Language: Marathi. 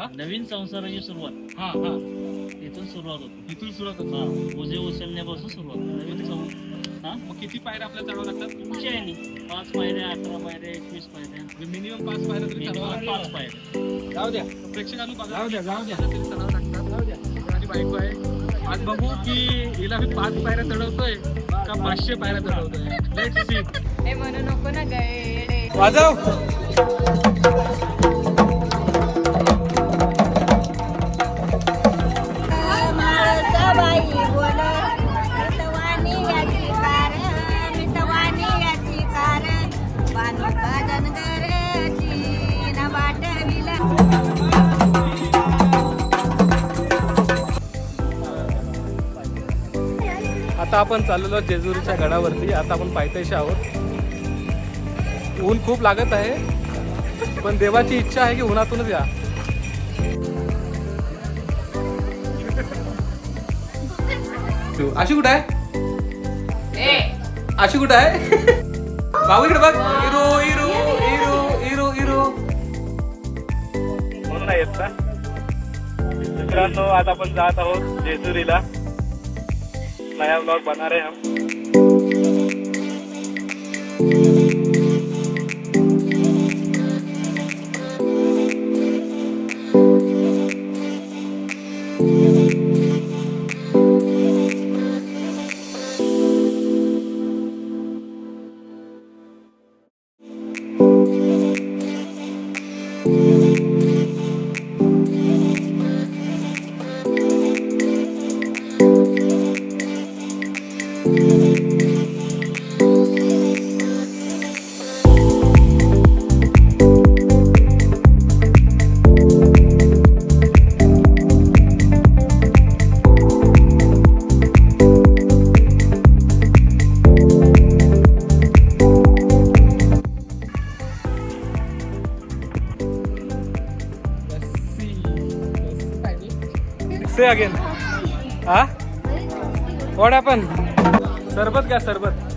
नवीन संसाराची सुरुवात हा हा इथून सुरुवात होती. इथून सुरुवात होतो. ओझे उचलण्यापासून सुरुवात नवीन हा मग किती पायऱ्या आपल्याला चढावं लागतात? तुमच्या आहे 5 पायऱ्या 18 पायऱ्या 21 पायऱ्या मिनिमम 5 पायऱ्या तरी चढावं मिनिमम लागतात. 5 पायऱ्या. जाऊ द्या प्रेक्षकांना बघा. जाऊ द्या, जाऊ द्या. तरी चढावं लागतात. जाऊ द्या. माझी बायको आहे. आज बघू की हिला मी 5 पायऱ्या चढवतोय का 500 पायऱ्या चढवतोय. Let's see. हे म्हणू नको ना गए वाजव. आता आपण चाललेलो जेजुरीच्या गडावरती. आता आपण पायथ्याशी आहोत. ऊन खूप लागत आहे पण देवाची इच्छा आहे की उन्हातूनच या. आशी कुठं आहे? आशी कुठं आहे? बाबू इकडे बघ. Hero hero hero hero hero म्हणून नाही येत का मित्रांनो. आता आपण जात आहोत जेजुरीला. नया ब्लॉग बना रहे हम. Say again. What happened? सरबत घ्या सरबत.